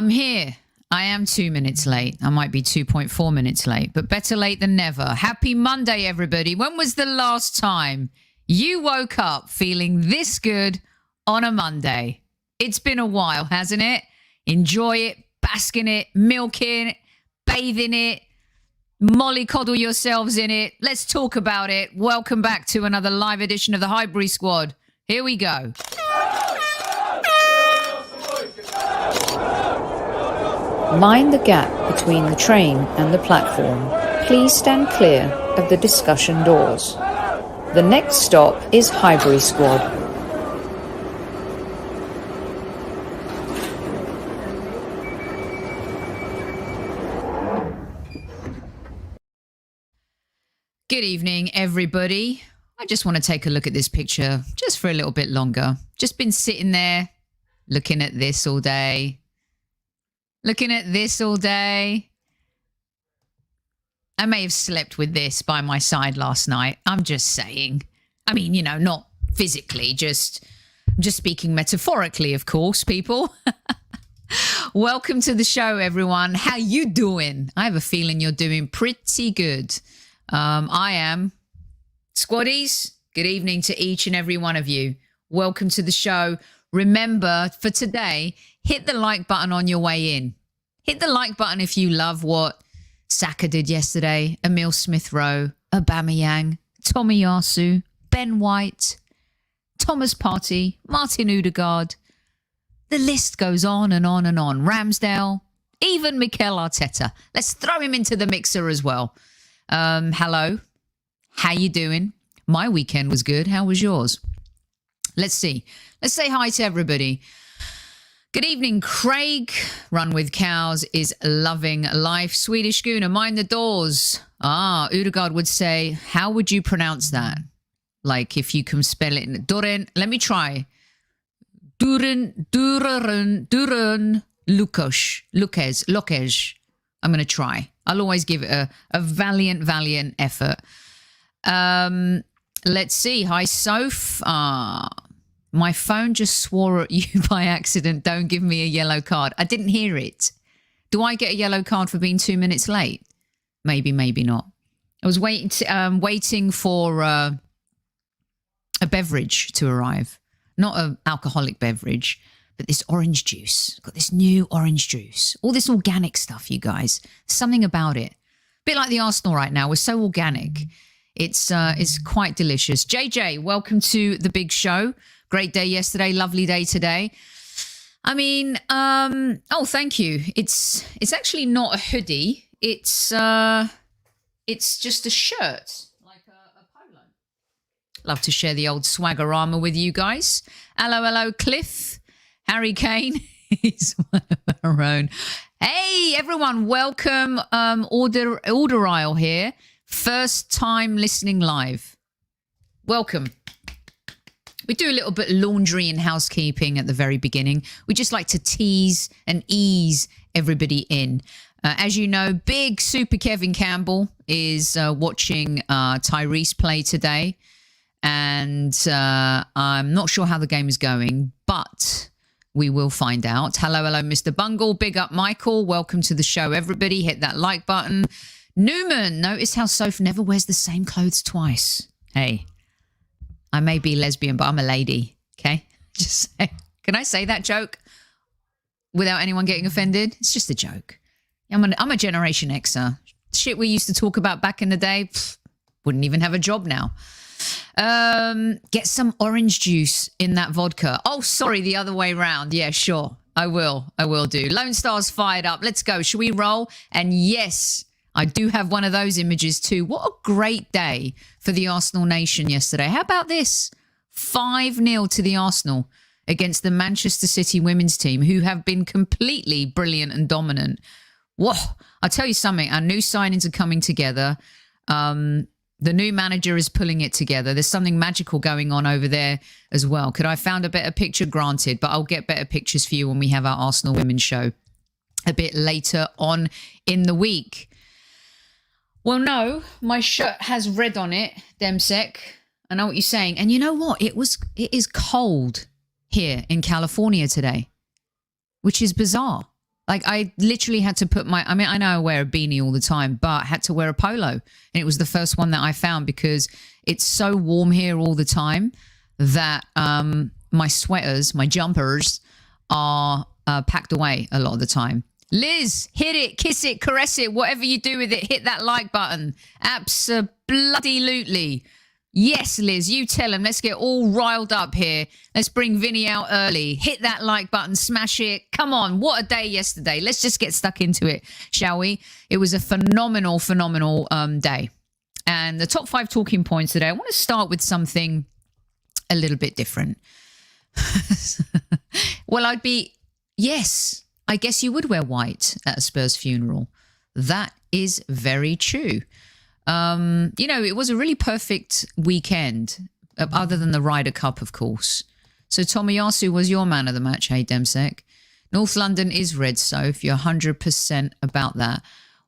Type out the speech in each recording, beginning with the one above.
I'm here. I am 2 minutes late. I might be 2.4 minutes late, but better late than never. Happy Monday, everybody. When was the last time you woke up feeling this good on a Monday? It's been a while, hasn't it? Enjoy it, bask in it, milk in it, bathe in it, mollycoddle yourselves in it. Let's talk about it. Welcome back to another live edition of the Highbury Squad. Here we go. Mind the gap between the train and the platform. Please stand clear of the discussion doors. The next stop is Highbury Squad. Good evening, everybody. I just want to take a look at this picture just for a little bit longer. Just been sitting there looking at this all day. Looking at this all day. I may have slept with this by my side last night. I'm just saying. I mean, you know, not physically, just speaking metaphorically, of course, people. Welcome to the show, everyone. How you doing? I have a feeling you're doing pretty good. I am. Squaddies, good evening to each and every one of you. Welcome to the show. Remember, for today, hit the like button on your way in. Hit the like button if you love what Saka did yesterday, Emile Smith-Rowe, Aubameyang, Tomiyasu, Ben White, Thomas Partey, Martin Odegaard. The list goes on and on and on. Ramsdale, even Mikel Arteta. Let's throw him into the mixer as well. Hello. How you doing? My weekend was good. How was yours? Let's see. Let's say hi to everybody. Good evening, Craig. Run with Cows is loving life. Swedish Gooner, mind the doors. Odegaard would say, how would you pronounce that? Like if you can spell it. Duren, let me try. Duren, Lukes. I'm going to try. I'll always give it a valiant effort. Let's see. Hi, Soph. My phone just swore at you by accident. Don't give me a yellow card. I didn't hear it. Do I get a yellow card for being 2 minutes late? Maybe, maybe not. I was waiting for a beverage to arrive. Not an alcoholic beverage, but this orange juice. I've got this new orange juice. All this organic stuff, you guys. Something about it. A bit like the Arsenal right now. We're so organic. It's quite delicious. JJ, welcome to the big show. Great day yesterday. Lovely day today. I mean, thank you. It's actually not a hoodie. It's just a shirt, like a polo. Love to share the old swaggerama with you guys. Hello, Cliff. Harry Kane. He's one of our own. Hey, everyone. Welcome. Order Aisle here. First time listening live. Welcome. We do a little bit of laundry and housekeeping at the very beginning. We just like to tease and ease everybody in. As you know, big Super Kevin Campbell is watching Tyrese play today. And I'm not sure how the game is going, but we will find out. Hello, Mr. Bungle. Big up, Michael. Welcome to the show, everybody. Hit that like button. Newman, notice how Soph never wears the same clothes twice. Hey. I may be lesbian, but I'm a lady, okay? Just say, can I say that joke without anyone getting offended? It's just a joke. I'm a Generation Xer. Shit we used to talk about back in the day, wouldn't even have a job now. Get some orange juice in that vodka. Oh, sorry, the other way around. Yeah, sure. I will do. Lone Star's fired up. Let's go. Shall we roll? And yes, I do have one of those images too. What a great day for the Arsenal nation yesterday. How about this? 5-0 to the Arsenal against the Manchester City women's team, who have been completely brilliant and dominant. Whoa, I'll tell you something. Our new signings are coming together. The new manager is pulling it together. There's something magical going on over there as well. Could I have found a better picture? Granted, but I'll get better pictures for you when we have our Arsenal women's show a bit later on in the week. Well, no, my shirt has red on it, Demsek. I know what you're saying. And you know what? It is cold here in California today, which is bizarre. Like I literally had to put I know I wear a beanie all the time, but had to wear a polo. And it was the first one that I found because it's so warm here all the time that my sweaters, my jumpers are packed away a lot of the time. Liz, hit it, kiss it, caress it, whatever you do with it, hit that like button. Absolutely. Yes, Liz, you tell him. Let's get all riled up here. Let's bring Vinny out early. Hit that like button, smash it. Come on, what a day yesterday. Let's just get stuck into it, shall we? It was a phenomenal day. And the top 5 talking points today, I want to start with something a little bit different. Well, yes, I guess you would wear white at a Spurs funeral. That is very true. It was a really perfect weekend, other than the Ryder Cup, of course. So Tomiyasu was your man of the match, hey, Demsek. North London is red, so if you're 100% about that.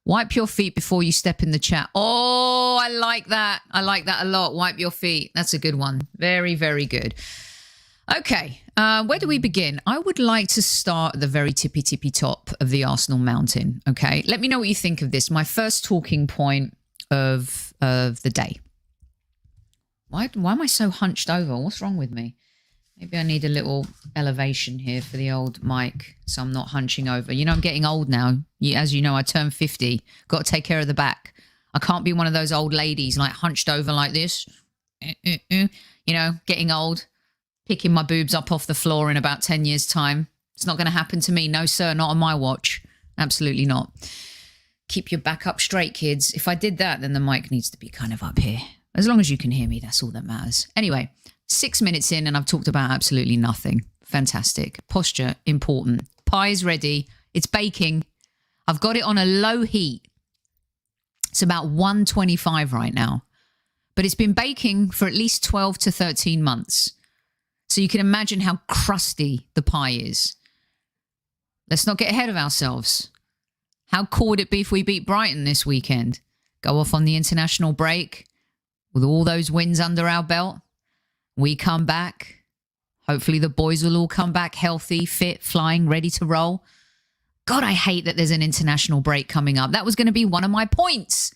Wipe your feet before you step in the chat. Oh, I like that. I like that a lot. Wipe your feet. That's a good one. Very, very good. Okay, where do we begin? I would like to start at the very tippy top of the Arsenal mountain, okay? Let me know what you think of this. My first talking point of the day. Why am I so hunched over? What's wrong with me? Maybe I need a little elevation here for the old mic so I'm not hunching over. You know, I'm getting old now. As you know, I turned 50. Got to take care of the back. I can't be one of those old ladies like hunched over like this. You know, getting old. Picking my boobs up off the floor in about 10 years' time. It's not going to happen to me. No, sir, not on my watch. Absolutely not. Keep your back up straight, kids. If I did that, then the mic needs to be kind of up here. As long as you can hear me, that's all that matters. Anyway, 6 minutes in and I've talked about absolutely nothing. Fantastic. Posture, important. Pie's ready. It's baking. I've got it on a low heat. It's about 125 right now. But it's been baking for at least 12 to 13 months. So you can imagine how crusty the pie is. Let's not get ahead of ourselves. How cool would it be if we beat Brighton this weekend? Go off on the international break with all those wins under our belt. We come back. Hopefully the boys will all come back healthy, fit, flying, ready to roll. God, I hate that there's an international break coming up. That was going to be one of my points.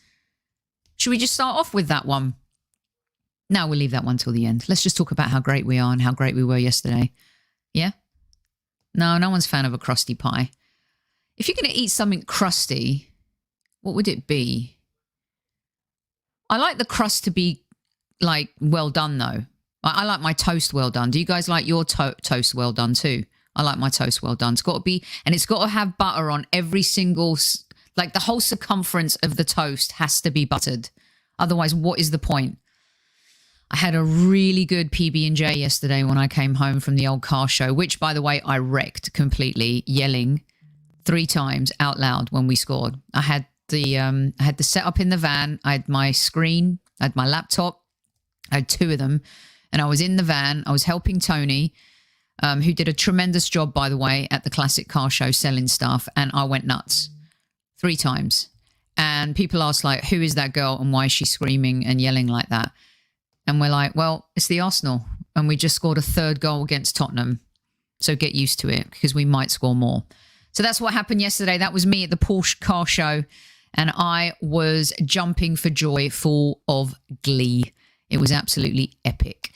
Should we just start off with that one? No, we'll leave that one till the end. Let's just talk about how great we are and how great we were yesterday. Yeah? No one's a fan of a crusty pie. If you're going to eat something crusty, what would it be? I like the crust to be, like, well done, though. I like my toast well done. Do you guys like your toast well done, too? I like my toast well done. It's got to be, and it's got to have butter on every single, like, the whole circumference of the toast has to be buttered. Otherwise, what is the point? I had a really good PB&J yesterday when I came home from the old car show, which, by the way, I wrecked completely, yelling 3 times out loud when we scored. I had the setup in the van. I had my screen. I had my laptop. I had 2 of them. And I was in the van. I was helping Tony, who did a tremendous job, by the way, at the classic car show selling stuff. And I went nuts 3 times. And people asked, like, who is that girl and why is she screaming and yelling like that? And we're like, well, it's the Arsenal. And we just scored a 3rd goal against Tottenham. So get used to it because we might score more. So that's what happened yesterday. That was me at the Porsche car show. And I was jumping for joy, full of glee. It was absolutely epic.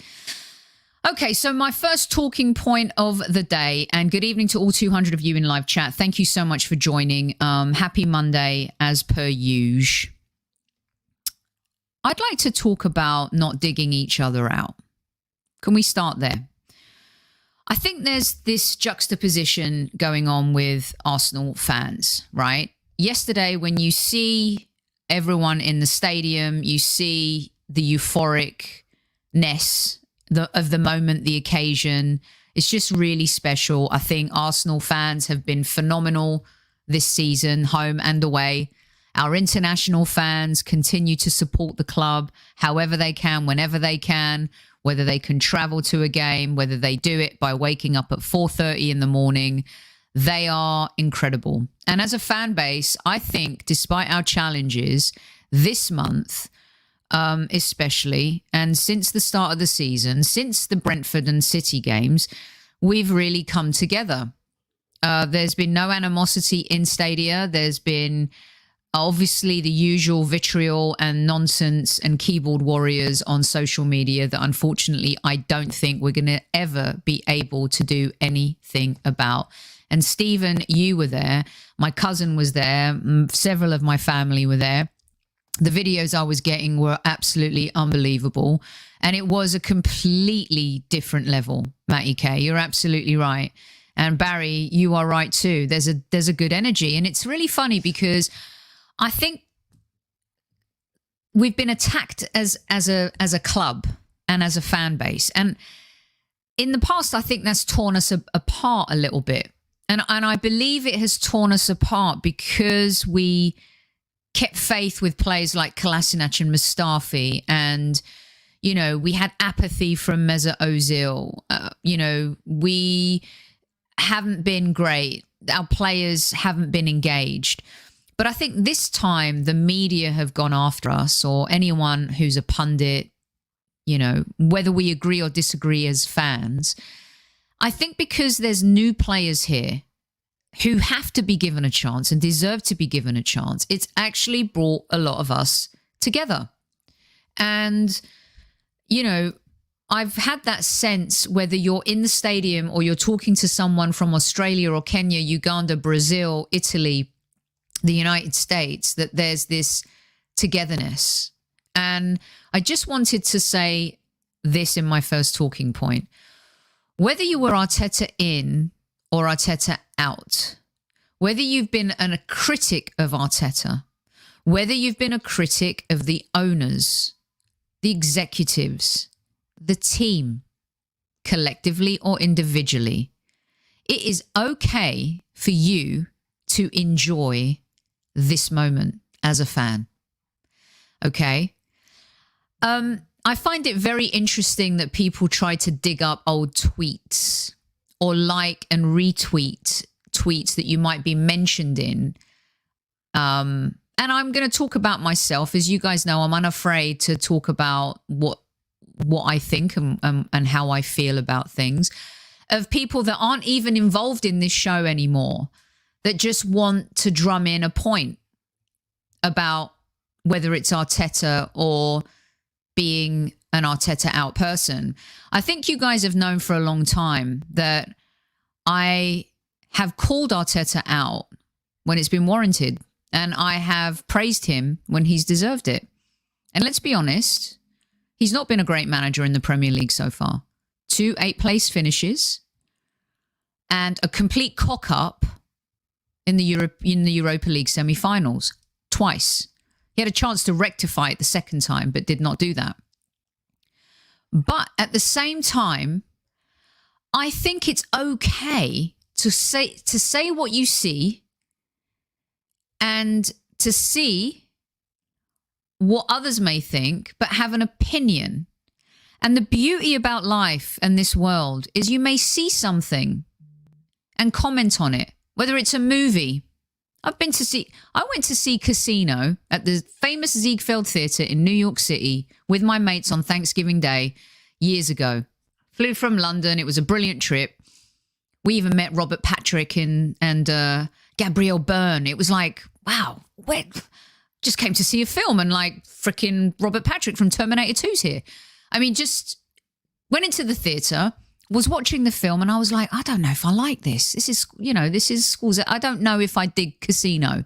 Okay, so my first talking point of the day, and good evening to all 200 of you in live chat. Thank you so much for joining. Happy Monday, as per usual. I'd like to talk about not digging each other out. Can we start there? I think there's this juxtaposition going on with Arsenal fans, right? Yesterday, when you see everyone in the stadium, you see the euphoricness of the moment, the occasion. It's just really special. I think Arsenal fans have been phenomenal this season, home and away. Our international fans continue to support the club however they can, whenever they can, whether they can travel to a game, whether they do it by waking up at 4:30 in the morning. They are incredible. And as a fan base, I think despite our challenges this month, especially, and since the start of the season, since the Brentford and City games, we've really come together. There's been no animosity in Stadia. There's been obviously the usual vitriol and nonsense and keyboard warriors on social media that unfortunately I don't think we're going to ever be able to do anything about. And Stephen, you were there. My cousin was there. Several of my family were there. The videos I was getting were absolutely unbelievable. And it was a completely different level, Matty K. You're absolutely right. And Barry, you are right too. There's a good energy. And it's really funny because I think we've been attacked as a club and as a fan base. And in the past, I think that's torn us apart a little bit. And I believe it has torn us apart because we kept faith with players like Kolasinac and Mustafi. And, you know, we had apathy from Mesut Ozil. You know, we haven't been great. Our players haven't been engaged. But I think this time the media have gone after us, or anyone who's a pundit, you know, whether we agree or disagree as fans. I think because there's new players here who have to be given a chance and deserve to be given a chance, it's actually brought a lot of us together. And, you know, I've had that sense, whether you're in the stadium or you're talking to someone from Australia or Kenya, Uganda, Brazil, Italy, the United States, that there's this togetherness. And I just wanted to say this in my first talking point. Whether you were Arteta in or Arteta out, whether you've been a critic of Arteta, whether you've been a critic of the owners, the executives, the team, collectively or individually, it is okay for you to enjoy this moment as a fan. Okay? I find it very interesting that people try to dig up old tweets or like and retweet tweets that you might be mentioned in. And I'm going to talk about myself. As you guys know, I'm unafraid to talk about what I think and how I feel about things, of people that aren't even involved in this show anymore, that just want to drum in a point about whether it's Arteta or being an Arteta out person. I think you guys have known for a long time that I have called Arteta out when it's been warranted, and I have praised him when he's deserved it. And let's be honest, he's not been a great manager in the Premier League so far. 2 8th-place finishes and a complete cock-up in the Europa League semi-finals twice. He had a chance to rectify it the second time, but did not do that. But at the same time, I think it's okay to say what you see and to see what others may think, but have an opinion. And the beauty about life and this world is you may see something and comment on it, whether it's a movie. I went to see Casino at the famous Ziegfeld Theatre in New York City with my mates on Thanksgiving Day years ago. Flew from London. It was a brilliant trip. We even met Robert Patrick and Gabrielle Byrne. It was like, wow, just came to see a film, and like freaking Robert Patrick from Terminator 2's here. I mean, just went into the theatre, was watching the film, and I was like, I don't know if I like this. This is schools. I don't know if I dig Casino.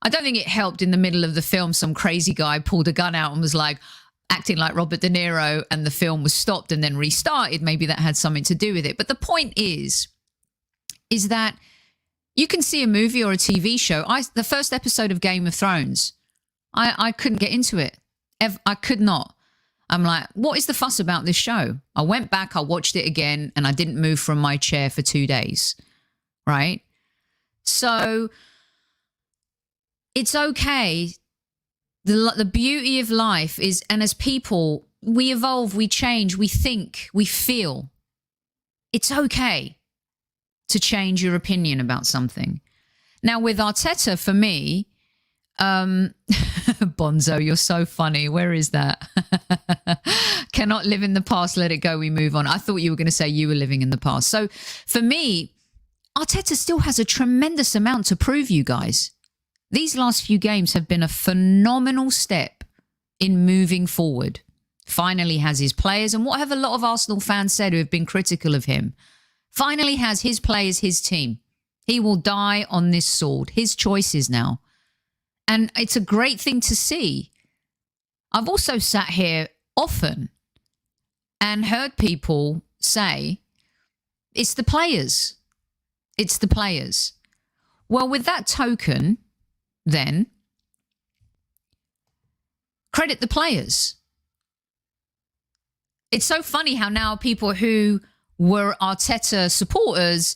I don't think it helped in the middle of the film. Some crazy guy pulled a gun out and was like acting like Robert De Niro, and the film was stopped and then restarted. Maybe that had something to do with it. But the point is that you can see a movie or a TV show. The first episode of Game of Thrones, I couldn't get into it. I could not. I'm like, what is the fuss about this show? I went back, I watched it again, and I didn't move from my chair for 2 days, right? So it's okay. The beauty of life is, and as people, we evolve, we change, we think, we feel. It's okay to change your opinion about something. Now, with Arteta, for me, Bonzo, you're so funny. Where is that? Cannot live in the past, let it go, we move on. I thought you were going to say you were living in the past. So for me, Arteta still has a tremendous amount to prove, you guys. These last few games have been a phenomenal step in moving forward. Finally has his players, and what have a lot of Arsenal fans said who have been critical of him? Finally has his players, his team. He will die on this sword. His choices now. And it's a great thing to see. I've also sat here often and heard people say, it's the players. It's the players. Well, with that token, then, credit the players. It's so funny how now people who were Arteta supporters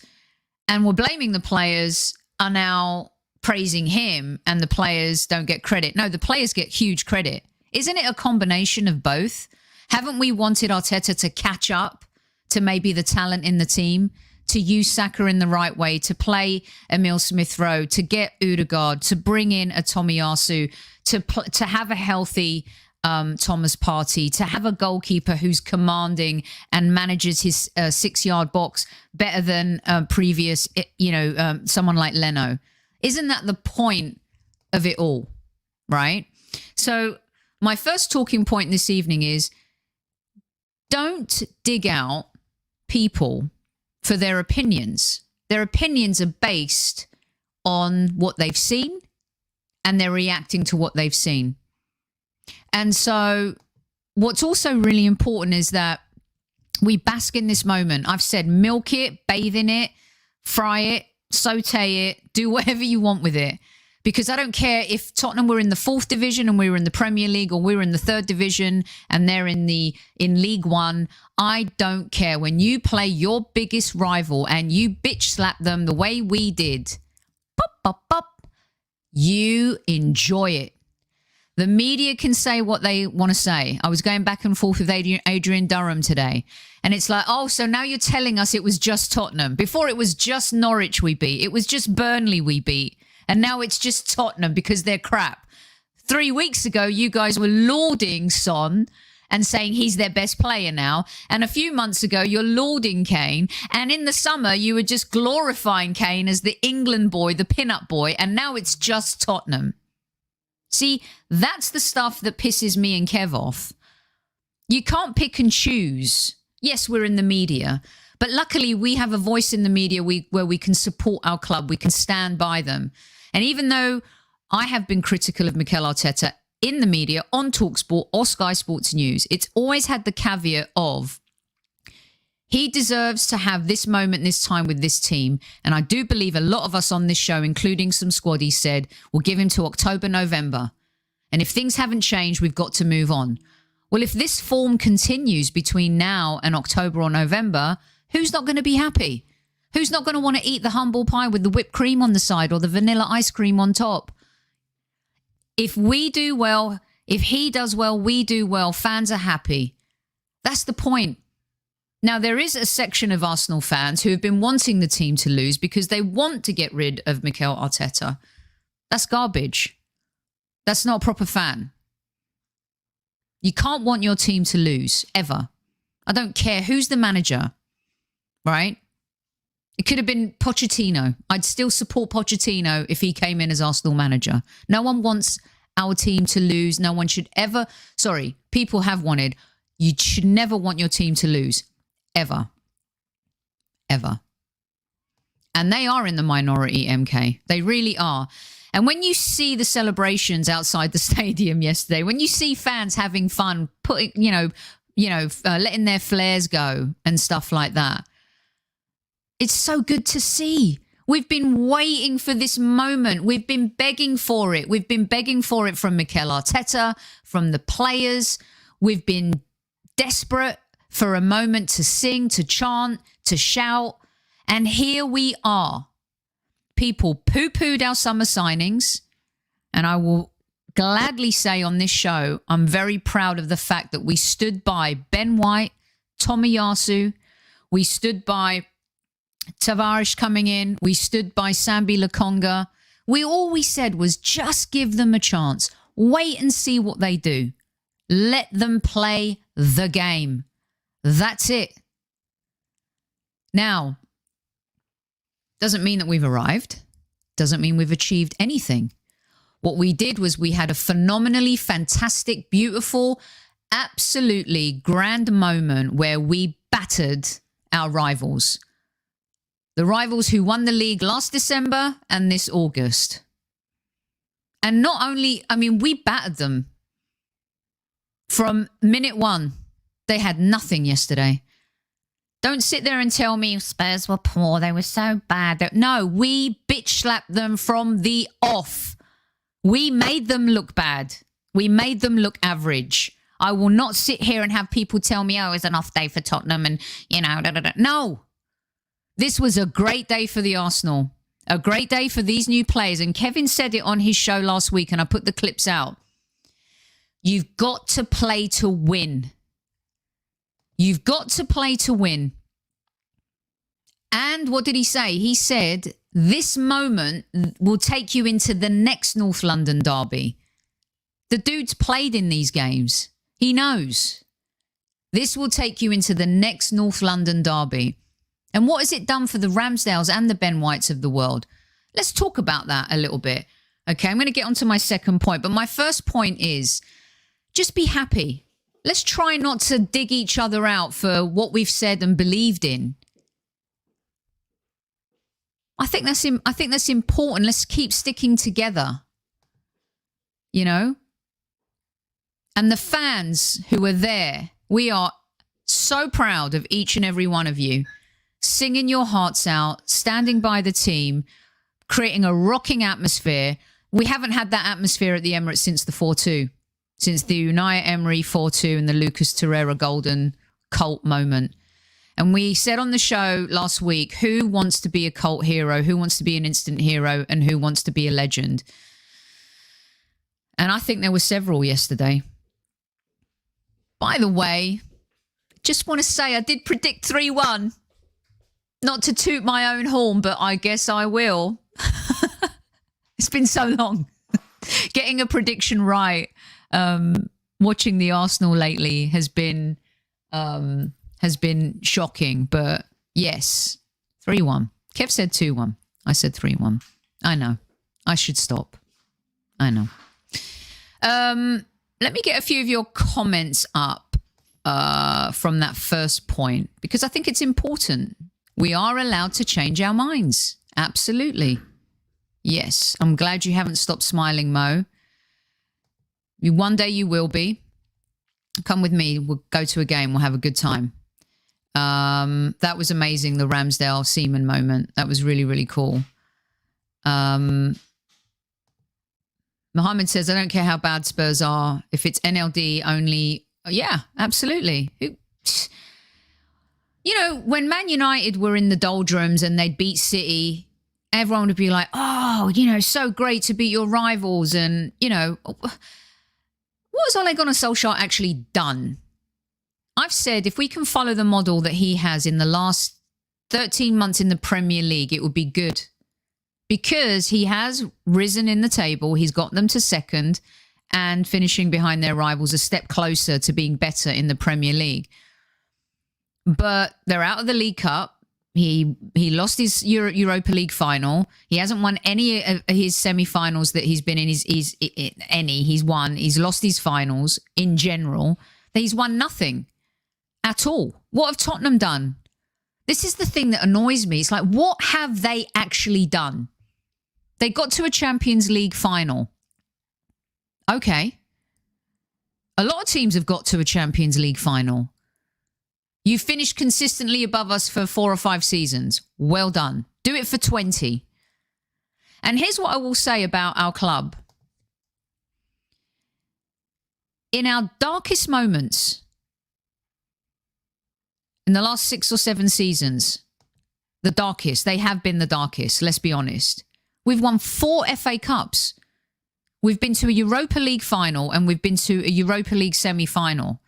and were blaming the players are now praising him, and the players don't get credit. No, the players get huge credit. Isn't it a combination of both? Haven't we wanted Arteta to catch up to maybe the talent in the team, to use Saka in the right way, to play Emil Smith-Rowe, to get Odegaard, to bring in a Tomiyasu, to have a healthy Thomas Partey, to have a goalkeeper who's commanding and manages his 6-yard box better than previous, someone like Leno. Isn't that the point of it all, right? So my first talking point this evening is, don't dig out people for their opinions. Their opinions are based on what they've seen, and they're reacting to what they've seen. And so what's also really important is that we bask in this moment. I've said milk it, bathe in it, fry it, saute it, do whatever you want with it. Because I don't care if Tottenham were in the 4th division and we were in the Premier League, or we were in the 3rd division and they're in League One. I don't care. When you play your biggest rival and you bitch slap them the way we did, pop, pop, pop, you enjoy it. The media can say what they want to say. I was going back and forth with Adrian Durham today. And it's like, oh, so now you're telling us it was just Tottenham. Before it was just Norwich we beat. It was just Burnley we beat. And now it's just Tottenham because they're crap. 3 weeks ago, you guys were lauding Son and saying he's their best player now. And a few months ago, you're lauding Kane. And in the summer, you were just glorifying Kane as the England boy, the pin-up boy. And now it's just Tottenham. See, that's the stuff that pisses me and Kev off. You can't pick and choose. Yes, we're in the media. But luckily, we have a voice in the media where we can support our club. We can stand by them. And even though I have been critical of Mikel Arteta in the media, on TalkSport or Sky Sports News, it's always had the caveat of he deserves to have this moment, this time with this team. And I do believe a lot of us on this show, including some squaddies, said we'll give him to October, November. And if things haven't changed, we've got to move on. Well, if this form continues between now and October or November, who's not going to be happy? Who's not going to want to eat the humble pie with the whipped cream on the side or the vanilla ice cream on top? If we do well, if he does well, we do well, fans are happy. That's the point. Now, there is a section of Arsenal fans who have been wanting the team to lose because they want to get rid of Mikel Arteta. That's garbage. That's not a proper fan. You can't want your team to lose, ever. I don't care who's the manager, right? It could have been Pochettino. I'd still support Pochettino if he came in as Arsenal manager. No one wants our team to lose. No one should ever... Sorry, people have wanted. You should never want your team to lose. Ever. Ever. And they are in the minority, MK. They really are. And when you see the celebrations outside the stadium yesterday, when you see fans having fun, putting, letting their flares go and stuff like that, it's so good to see. We've been waiting for this moment. We've been begging for it. We've been begging for it from Mikel Arteta, from the players. We've been desperate for a moment to sing, to chant, to shout. And here we are. People poo-pooed our summer signings. And I will gladly say on this show, I'm very proud of the fact that we stood by Ben White, Tomiyasu. We stood by Tavares coming in. We stood by Sambi Lokonga. All we said was just give them a chance. Wait and see what they do. Let them play the game. That's it. Now, Doesn't mean that we've arrived. Doesn't mean we've achieved anything. What we did was we had a phenomenally fantastic, beautiful, absolutely grand moment where we battered our rivals. The rivals who won the league last December and this August. And not only, I mean, we battered them from minute one. They had nothing yesterday. Don't sit there and tell me Spurs were poor. They were so bad. No, we bitch slapped them from the off. We made them look bad. We made them look average. I will not sit here and have people tell me, oh, it's an off day for Tottenham and, you know, da, da, da. No. This was a great day for the Arsenal. A great day for these new players. And Kevin said it on his show last week, and I put the clips out. You've got to play to win. You've got to play to win. And what did he say? He said, this moment will take you into the next North London derby. The dude's played in these games. He knows. This will take you into the next North London derby. And what has it done for the Ramsdales and the Ben Whites of the world? Let's talk about that a little bit. Okay, I'm going to get on to my second point. But my first point is just be happy. Let's try not to dig each other out for what we've said and believed in. I think that's important. Let's keep sticking together. You know? And the fans who are there, we are so proud of each and every one of you. Singing your hearts out, standing by the team, creating a rocking atmosphere. We haven't had that atmosphere at the Emirates since the 4-2. Since the Unai Emery 4-2 and the Lucas Torreira golden cult moment. And we said on the show last week, who wants to be a cult hero, who wants to be an instant hero, and who wants to be a legend? And I think there were several yesterday. By the way, just want to say I did predict 3-1. Not to toot my own horn, but I guess I will. It's been so long. Getting a prediction right, watching the Arsenal lately has been shocking. But yes, 3-1. Kev said 2-1. I said 3-1. I know. I should stop. I know. Let me get a few of your comments up from that first point, because I think it's important. We are allowed to change our minds. Absolutely. Yes. I'm glad you haven't stopped smiling, Mo. One day you will be. Come with me. We'll go to a game. We'll have a good time. That was amazing, the Ramsdale Seaman moment. That was really, really cool. Mohammed says, I don't care how bad Spurs are. If it's NLD only, yeah, absolutely. You know, when Man United were in the doldrums and they'd beat City, everyone would be like, oh, you know, so great to beat your rivals. And, you know, what has Ole Gunnar Solskjaer actually done? I've said if we can follow the model that he has in the last 13 months in the Premier League, it would be good. Because he has risen in the table, he's got them to second and finishing behind their rivals a step closer to being better in the Premier League. But they're out of the League Cup. He lost his Europa League final. He hasn't won any of his semi-finals that he's been in. He's won. He's lost his finals in general. He's won nothing at all. What have Tottenham done? This is the thing that annoys me. It's like, what have they actually done? They got to a Champions League final. Okay. A lot of teams have got to a Champions League final. You finished consistently above us for 4 or 5 seasons. Well done. Do it for 20. And here's what I will say about our club. In our darkest moments, in the last 6 or 7 seasons, the darkest, they have been the darkest, let's be honest. We've won 4 FA Cups. We've been to a Europa League final and we've been to a Europa League semi-final.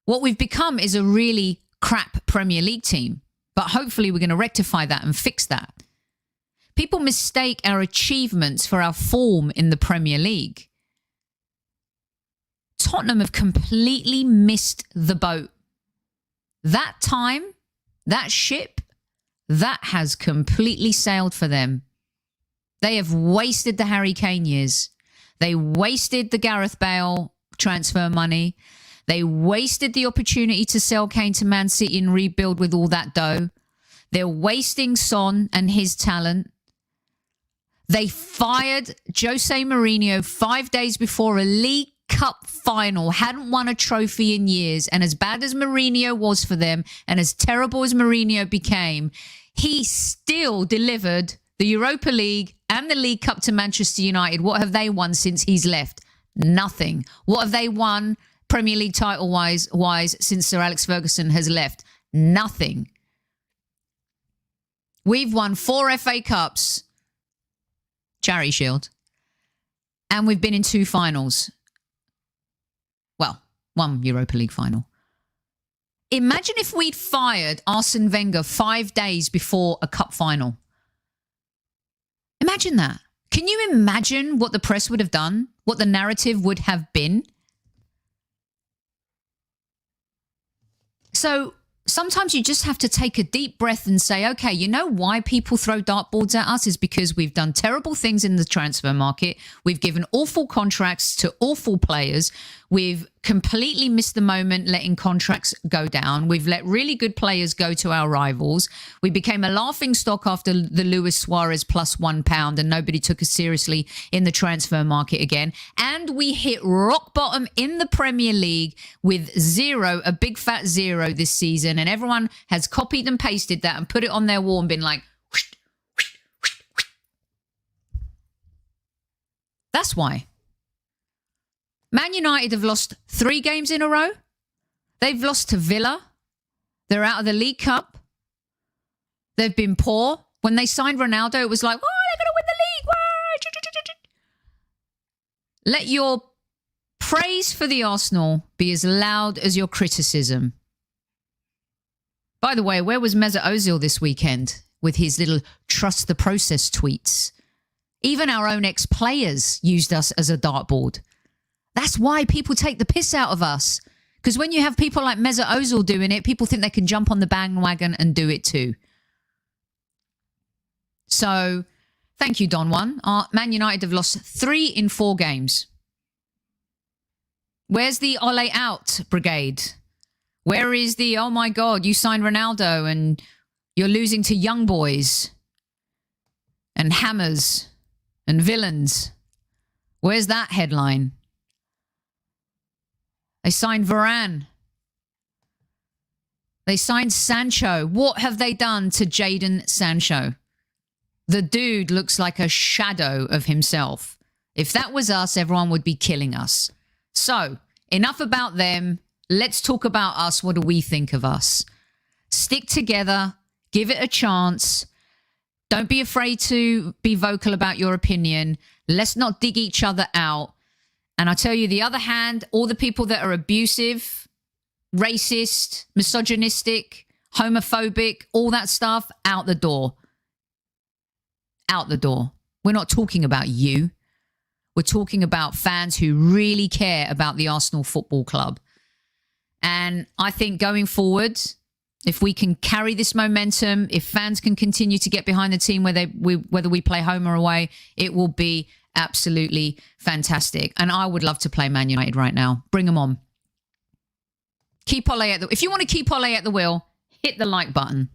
What we've become is a really crap Premier League team. But hopefully we're going to rectify that and fix that. People mistake our achievements for our form in the Premier League. Tottenham have completely missed the boat. That time, that ship, That has completely sailed for them. They have wasted the Harry Kane years. They wasted the Gareth Bale transfer money. They wasted the opportunity to sell Kane to Man City and rebuild with all that dough. They're wasting Son and his talent. They fired Jose Mourinho 5 days before a League Cup final, hadn't won a trophy in years, and as bad as Mourinho was for them and as terrible as Mourinho became, he still delivered the Europa League and the League Cup to Manchester United. What have they won since he's left? Nothing. What have they won Premier League title-wise since Sir Alex Ferguson has left? Nothing. We've won 4 FA Cups, Charity Shield, and we've been in 2 finals. Well, 1 Europa League final. Imagine if we'd fired Arsene Wenger 5 days before a cup final. Imagine that. Can you imagine what the press would have done? What the narrative would have been? So sometimes you just have to take a deep breath and say, okay, you know why people throw dartboards at us is because we've done terrible things in the transfer market. We've given awful contracts to awful players. We've completely missed the moment letting contracts go down. We've let really good players go to our rivals. We became a laughing stock after the Luis Suarez plus £1 and nobody took us seriously in the transfer market again. And we hit rock bottom in the Premier League with 0, a big fat 0 this season. And everyone has copied and pasted that and put it on their wall and been like, whoosh, whoosh, whoosh, whoosh. That's why. Man United have lost 3 games in a row. They've lost to Villa. They're out of the League Cup. They've been poor. When they signed Ronaldo, it was like, oh, they're going to win the league. Let your praise for the Arsenal be as loud as your criticism. By the way, where was Mesut Ozil this weekend with his little trust the process tweets? Even our own ex-players used us as a dartboard. That's why people take the piss out of us. Because when you have people like Mesut Ozil doing it, people think they can jump on the bandwagon and do it too. So, thank you, Don Juan. Man United have lost 3 in 4 games. Where's the Ole out brigade? Where is the, oh my God, you signed Ronaldo and you're losing to young boys and hammers and villains? Where's that headline? They signed Varane. They signed Sancho. What have they done to Jadon Sancho? The dude looks like a shadow of himself. If that was us, everyone would be killing us. So, enough about them. Let's talk about us. What do we think of us? Stick together. Give it a chance. Don't be afraid to be vocal about your opinion. Let's not dig each other out. And I tell you, the other hand, all the people that are abusive, racist, misogynistic, homophobic, all that stuff, out the door. Out the door. We're not talking about you. We're talking about fans who really care about the Arsenal Football Club. And I think going forward, if we can carry this momentum, if fans can continue to get behind the team whether we play home or away, it will be absolutely fantastic. And I would love to play Man United right now. Bring them on. Keep Ole at the... If you want to keep Ole at the wheel, hit the like button.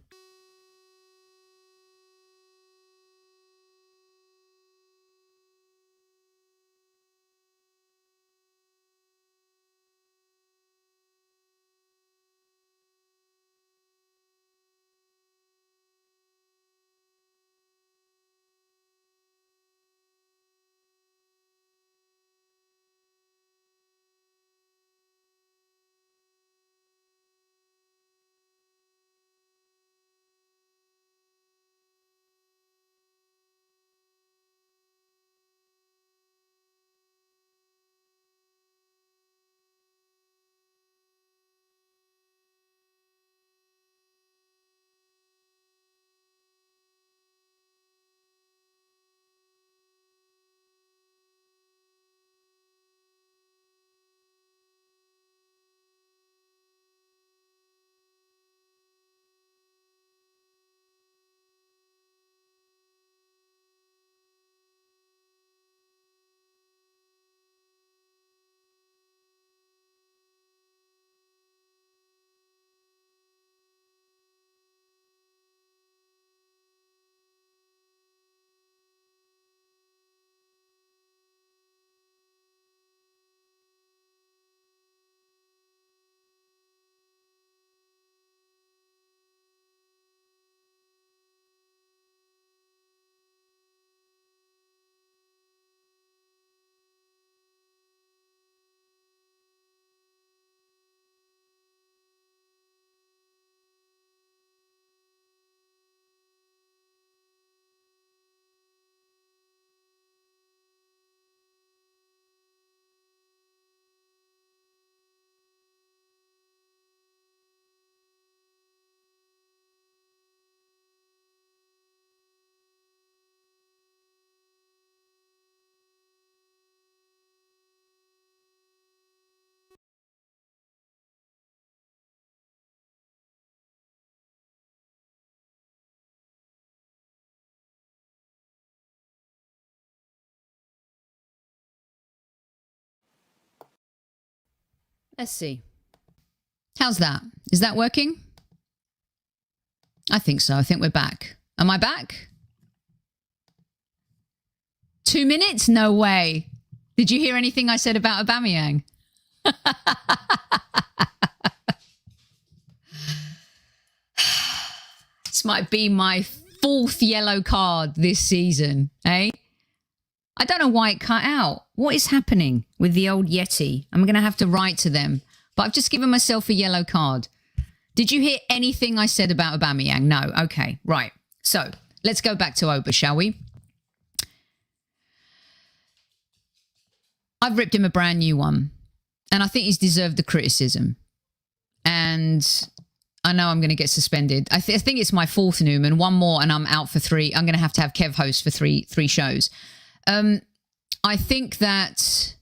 Let's see. How's that? Is that working? I think so. I think we're back. Am I back? 2 minutes? No way. Did you hear anything I said about Aubameyang? This might be my 4th yellow card this season, eh? I don't know why it cut out. What is happening with the old Yeti? I'm going to have to write to them. But I've just given myself a yellow card. Did you hear anything I said about Aubameyang? No. Okay, right. So let's go back to Oba, shall we? I've ripped him a brand new one. And I think he's deserved the criticism. And I know I'm going to get suspended. I think it's my 4th Newman. One more and I'm out for 3. I'm going to have Kev host for three shows. I think that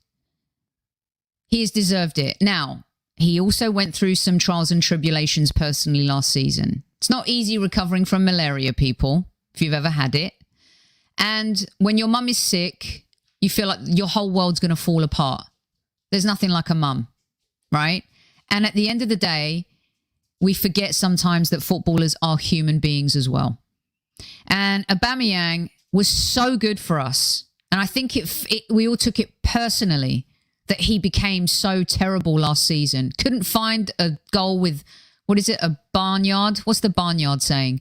he has deserved it. Now, he also went through some trials and tribulations personally last season. It's not easy recovering from malaria, people, if you've ever had it. And when your mum is sick, you feel like your whole world's going to fall apart. There's nothing like a mum, right? And at the end of the day, we forget sometimes that footballers are human beings as well. And Aubameyang was so good for us. And I think we all took it personally that he became so terrible last season. Couldn't find a goal with, what is it, a barnyard? What's the barnyard saying?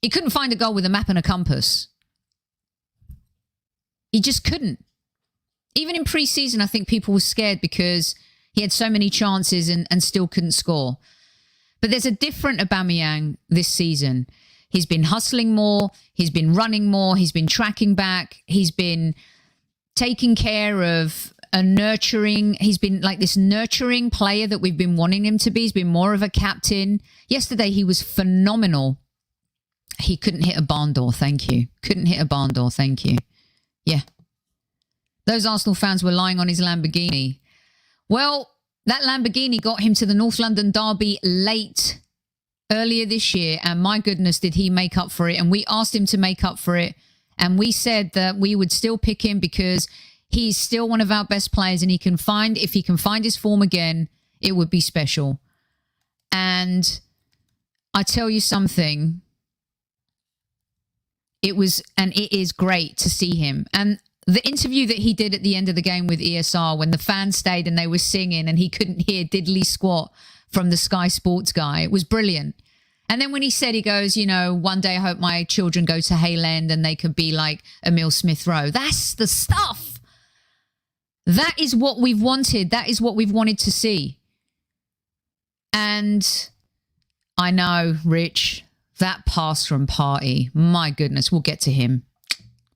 He couldn't find a goal with a map and a compass. He just couldn't. Even in pre-season, I think people were scared because he had so many chances and still couldn't score. But there's a different Aubameyang this season. He's been hustling more. He's been running more. He's been tracking back. He's been taking care of a nurturing. He's been like this nurturing player that we've been wanting him to be. He's been more of a captain. Yesterday, he was phenomenal. He couldn't hit a barn door. Thank you. Couldn't hit a barn door. Thank you. Yeah. Those Arsenal fans were lying on his Lamborghini. Well, that Lamborghini got him to the North London derby late earlier this year. And my goodness, did he make up for it. And we asked him to make up for it. And we said that we would still pick him because he's still one of our best players. And if he can find his form again, it would be special. And I tell you something, it is great to see him. And the interview that he did at the end of the game with ESR when the fans stayed and they were singing and he couldn't hear diddly squat from the Sky Sports guy, it was brilliant. And then when he said, he goes, you know, one day I hope my children go to Hale End and they could be like Emile Smith-Rowe. That's the stuff. That is what we've wanted. That is what we've wanted to see. And I know, Rich, that pass from Partey, my goodness, we'll get to him.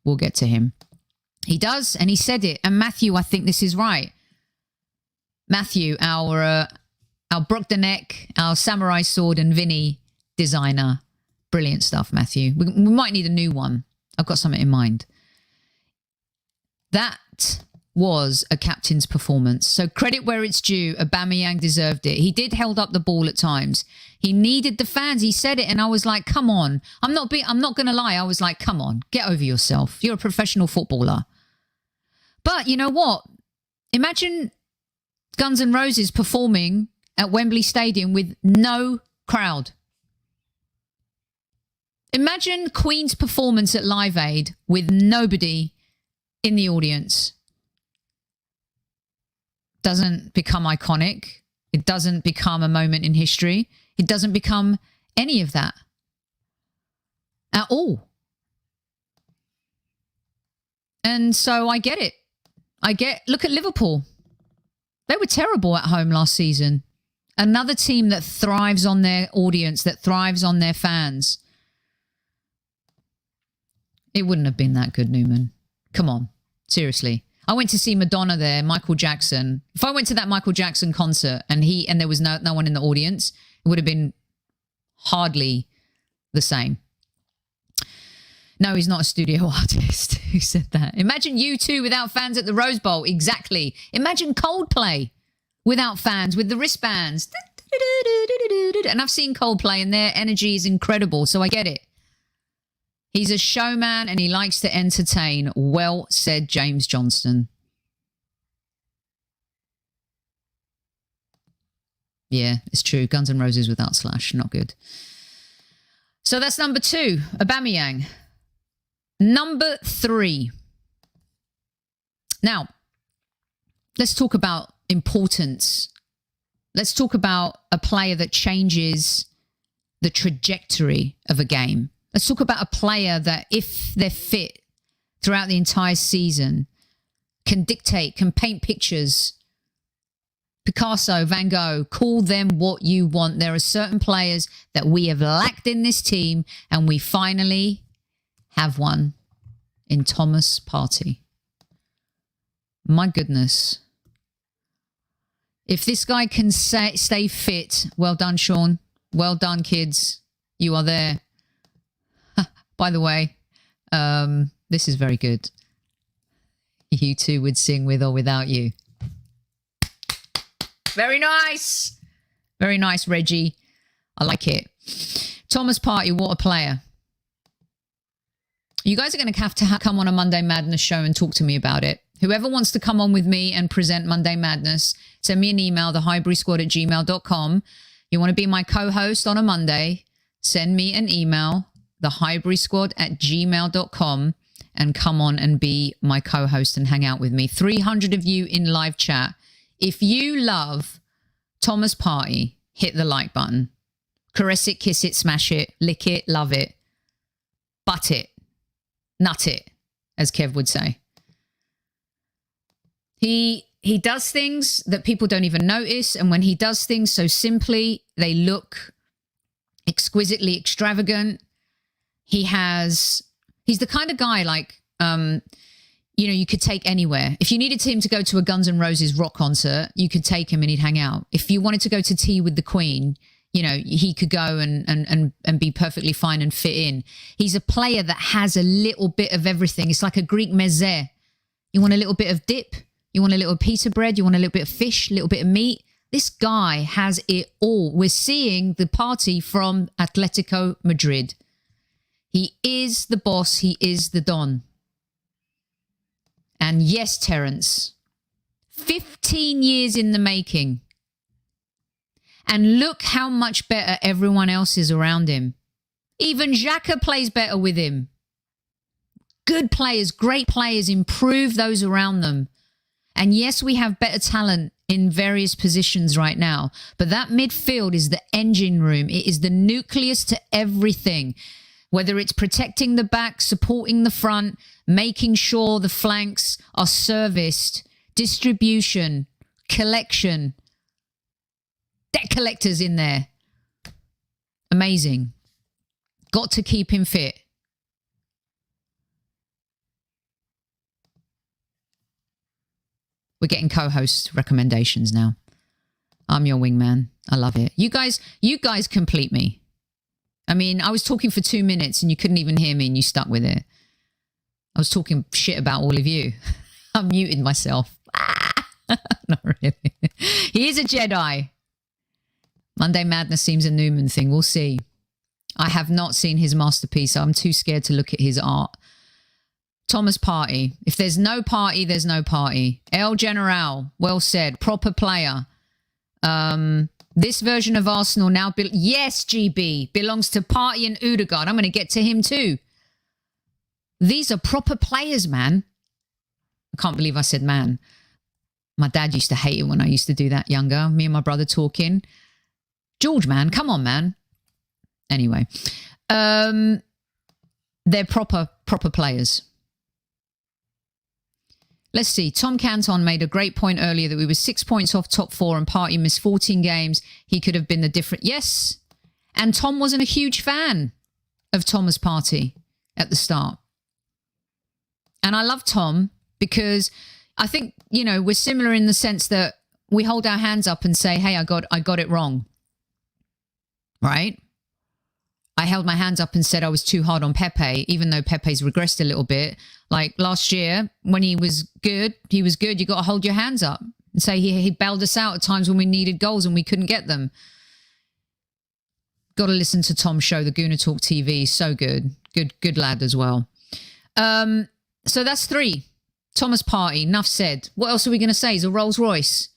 We'll get to him. He does, and he said it. And Matthew, I think this is right. Matthew, our Bruk the Neck, our samurai sword and Vinny designer. Brilliant stuff, Matthew. We might need a new one. I've got something in mind. That was a captain's performance. So credit where it's due. Aubameyang deserved it. He did held up the ball at times. He needed the fans. He said it, and I was like, come on. I'm not going to lie. I was like, come on, get over yourself. You're a professional footballer. But you know what? Imagine Guns N' Roses performing at Wembley Stadium with no crowd. Imagine Queen's performance at Live Aid with nobody in the audience. Doesn't become iconic. It doesn't become a moment in history. It doesn't become any of that at all. And so I get it. Look at Liverpool. They were terrible at home last season. Another team that thrives on their audience, that thrives on their fans. It wouldn't have been that good, Newman. Come on. Seriously. I went to see Madonna there, Michael Jackson. If I went to that Michael Jackson concert and there was no one in the audience, it would have been hardly the same. No, he's not a studio artist. Who said that? Imagine U2 without fans at the Rose Bowl. Exactly. Imagine Coldplay without fans with the wristbands. And I've seen Coldplay and their energy is incredible, so I get it. He's a showman and he likes to entertain. Well said, James Johnston. Yeah, it's true. Guns N' Roses without Slash, not good. So that's number 2, Aubameyang. Number 3. Now, let's talk about importance. Let's talk about a player that changes the trajectory of a game. Let's talk about a player that, if they're fit throughout the entire season, can dictate, can paint pictures. Picasso, Van Gogh, call them what you want. There are certain players that we have lacked in this team, and we finally have one in Thomas Partey. My goodness. If this guy can stay fit, well done, Sean. Well done, kids. You are there. By the way, this is very good. You two would sing with or without you. Very nice. Very nice, Reggie. I like it. Thomas Partey, what a player. You guys are going to have to come on a Monday Madness show and talk to me about it. Whoever wants to come on with me and present Monday Madness, send me an email, thehighburysquad@gmail.com. You want to be my co-host on a Monday, send me an email, thehighburysquad@gmail.com, and come on and be my co-host and hang out with me. 300 of you in live chat. If you love Thomas Partey, hit the like button. Caress it, kiss it, smash it, lick it, love it, butt it, nut it, as Kev would say. He does things that people don't even notice, and when he does things so simply, they look exquisitely extravagant. He's the kind of guy like, you could take anywhere. If you needed him to go to a Guns N' Roses rock concert, you could take him and he'd hang out. If you wanted to go to tea with the Queen, he could go and be perfectly fine and fit in. He's a player that has a little bit of everything. It's like a Greek meze. You want a little bit of dip? You want a little pita bread? You want a little bit of fish? A little bit of meat? This guy has it all. We're seeing the Partey from Atletico Madrid. He is the boss. He is the Don. And yes, Terence, 15 years in the making. And look how much better everyone else is around him. Even Xhaka plays better with him. Good players, great players, improve those around them. And yes, we have better talent in various positions right now. But that midfield is the engine room. It is the nucleus to everything. Whether it's protecting the back, supporting the front, making sure the flanks are serviced, distribution, collection, debt collectors in there. Amazing. Got to keep him fit. We're getting co-host recommendations now. I'm your wingman. I love it. You guys complete me. I mean, I was talking for 2 minutes and you couldn't even hear me and you stuck with it. I was talking shit about all of you. I muted myself. Not really. He is a Jedi. Monday Madness seems a Newman thing. We'll see. I have not seen his masterpiece, so I'm too scared to look at his art. Thomas Partey. If there's no Partey, there's no Partey. El General. Well said. Proper player. This version of Arsenal now... yes, GB. Belongs to Partey and Odegaard. I'm going to get to him too. These are proper players, man. I can't believe I said man. My dad used to hate it when I used to do that younger. Me and my brother talking. George, man. Come on, man. Anyway. They're proper players. Let's see. Tom Canton made a great point earlier that we were 6 points off top 4 and Partey missed 14 games. He could have been the different... Yes. And Tom wasn't a huge fan of Thomas Partey at the start. And I love Tom because I think, we're similar in the sense that we hold our hands up and say, hey, I got it wrong. Right? I held my hands up and said I was too hard on Pepe, even though Pepe's regressed a little bit. Like last year, when he was good. You got to hold your hands up and say he bailed us out at times when we needed goals and we couldn't get them. Got to listen to Tom's show, the Gooner Talk TV. So good. Good lad as well. So that's 3. Thomas Partey, enough said. What else are we going to say? He's a Rolls Royce.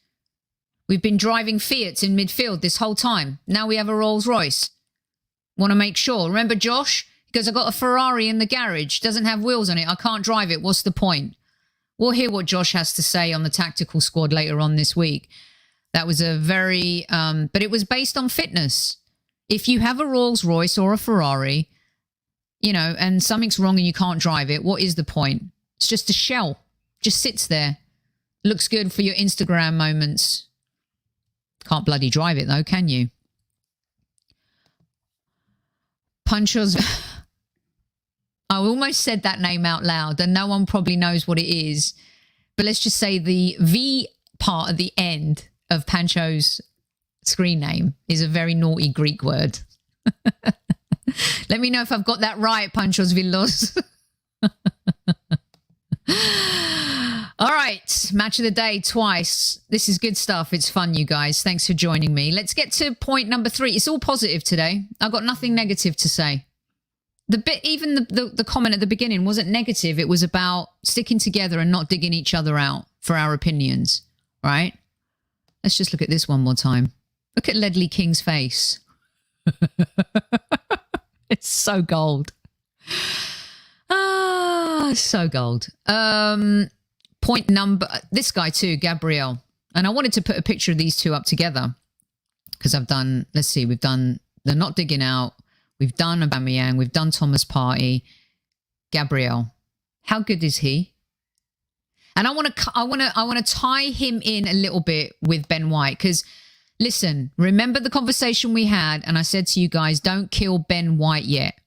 We've been driving Fiats in midfield this whole time. Now we have a Rolls Royce. Want to make sure. Remember Josh? Because I got a Ferrari in the garage. Doesn't have wheels on it. I can't drive it. What's the point? We'll hear what Josh has to say on the tactical squad later on this week. That was a very... but it was based on fitness. If you have a Rolls Royce or a Ferrari, you know, and something's wrong and you can't drive it, what is the point? It's just a shell. Just sits there. Looks good for your Instagram moments. Can't bloody drive it though, can you? Punchos... I almost said that name out loud and no one probably knows what it is. But let's just say the V part at the end of Pancho's screen name is a very naughty Greek word. Let me know if I've got that right, Panchos Villos. All right, match of the day twice. This is good stuff. It's fun, you guys. Thanks for joining me. Let's get to point number 3. It's all positive today. I've got nothing negative to say. Even the comment at the beginning wasn't negative. It was about sticking together and not digging each other out for our opinions, right? Let's just look at this one more time. Look at Ledley King's face. It's so gold. Ah, so gold. Point number... This guy too, Gabriel. And I wanted to put a picture of these two up together because I've done... Let's see, we've done... They're not digging out. We've done Aubameyang. We've done Thomas Partey. Gabriel. How good is he? And I want to tie him in a little bit with Ben White because, listen, remember the conversation we had and I said to you guys, don't kill Ben White yet.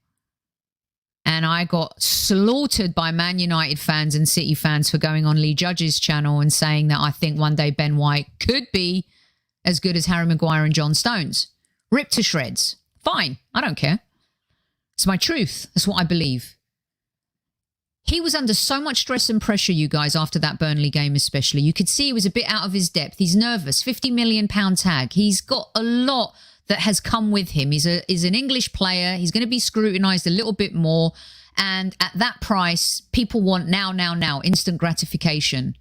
And I got slaughtered by Man United fans and City fans for going on Lee Judge's channel and saying that I think one day Ben White could be as good as Harry Maguire and John Stones. Ripped to shreds. Fine. I don't care. It's my truth. That's what I believe. He was under so much stress and pressure, you guys, after that Burnley game especially. You could see he was a bit out of his depth. He's nervous. £50 million tag. He's got a lot that has come with him. He's an English player. He's going to be scrutinised a little bit more. And at that price, people want now, instant gratification.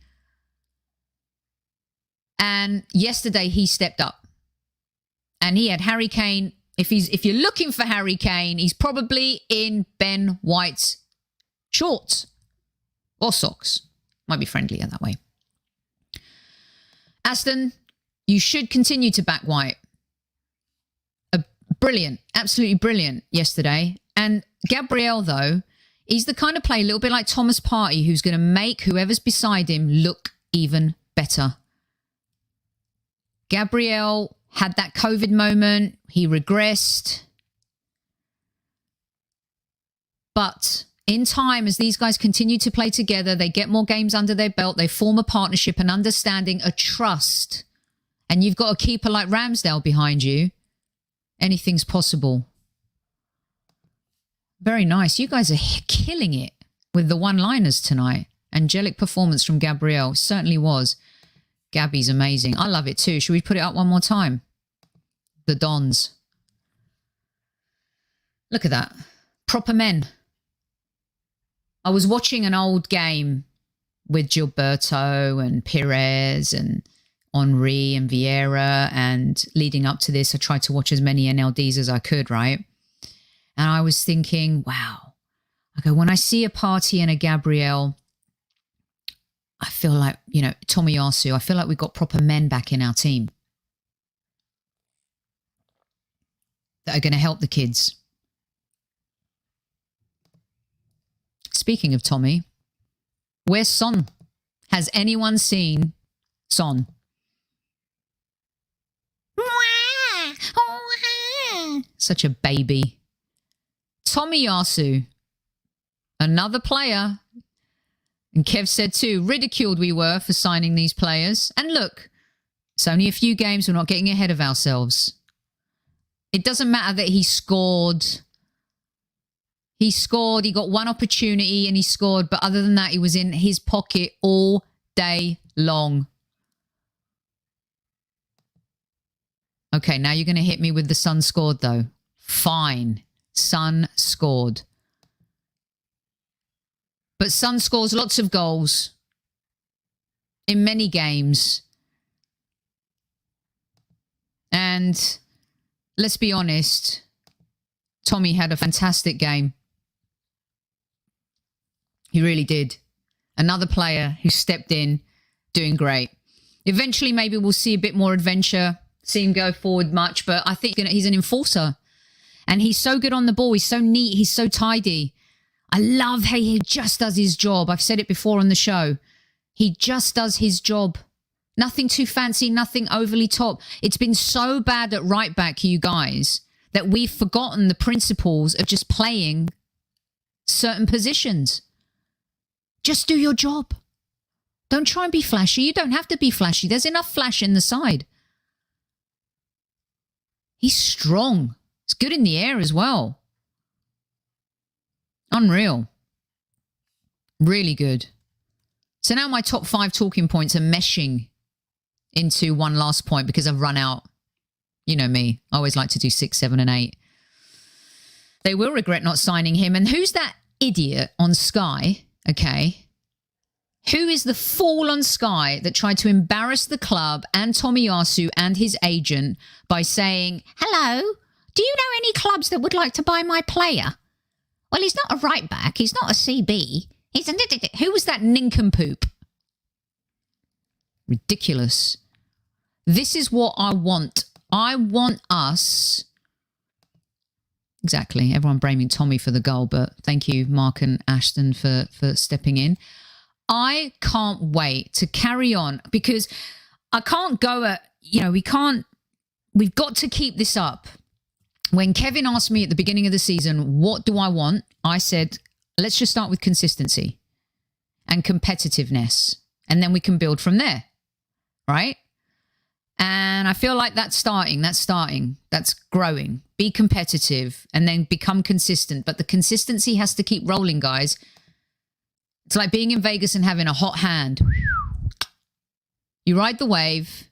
And yesterday he stepped up. And he had Harry Kane. If you're looking for Harry Kane, he's probably in Ben White's shorts or socks. Might be friendlier that way. Aston, you should continue to back White. Brilliant, absolutely brilliant yesterday. And Gabriel, though, he's the kind of player, a little bit like Thomas Partey, who's going to make whoever's beside him look even better. Gabriel had that COVID moment. He regressed. But in time, as these guys continue to play together, they get more games under their belt. They form a partnership, an understanding, a trust. And you've got a keeper like Ramsdale behind you. Anything's possible. Very nice. You guys are killing it with the one-liners tonight. Angelic performance from Gabriel. Certainly was. Gabby's amazing. I love it too. Should we put it up one more time? The Dons. Look at that. Proper men. I was watching an old game with Gilberto and Perez and Henry and Vieira, and leading up to this, I tried to watch as many NLDs as I could, right? And I was thinking, wow. Okay, when I see a Partey and a Gabriel, I feel like, you know, Tomiyasu, I feel like we've got proper men back in our team that are going to help the kids. Speaking of Tommy, where's Son? Has anyone seen Son? Such a baby. Tomiyasu, another player. And Kev said too, ridiculed we were for signing these players. And look, it's only a few games. We're not getting ahead of ourselves. It doesn't matter that he scored. He scored. He got one opportunity and he scored. But other than that, he was in his pocket all day long. Okay, now you're going to hit me with the Son scored, though. Fine. Son scored. But Son scores lots of goals in many games. And let's be honest, Tommy had a fantastic game. He really did. Another player who stepped in, doing great. Eventually, maybe we'll see a bit more adventure, see him go forward much, but I think he's an enforcer. And he's so good on the ball. He's so neat. He's so tidy. I love how he just does his job. I've said it before on the show. He just does his job. Nothing too fancy, nothing overly top. It's been so bad at right back, you guys, that we've forgotten the principles of just playing certain positions. Just do your job. Don't try and be flashy. You don't have to be flashy. There's enough flash in the side. He's strong. He's good in the air as well. Unreal. Really good. So now my top 5 talking points are meshing into one last point because I've run out. You know me. I always like to do 6, 7, and 8. They will regret not signing him. And who's that idiot on Sky? Okay. Who is the fool on Sky that tried to embarrass the club and Tomiyasu and his agent by saying, hello, do you know any clubs that would like to buy my player? Well, he's not a right back. He's not a CB. He's a... Who was that nincompoop? Ridiculous. This is what I want. I want us... Exactly. Everyone blaming Tommy for the goal, but thank you, Mark and Ashton, for stepping in. I can't wait to carry on because I can't go at, we've got to keep this up. When Kevin asked me at the beginning of the season, what do I want? I said, let's just start with consistency and competitiveness, and then we can build from there, right? And I feel like that's growing. Be competitive and then become consistent. But the consistency has to keep rolling, guys. It's like being in Vegas and having a hot hand. You ride the wave.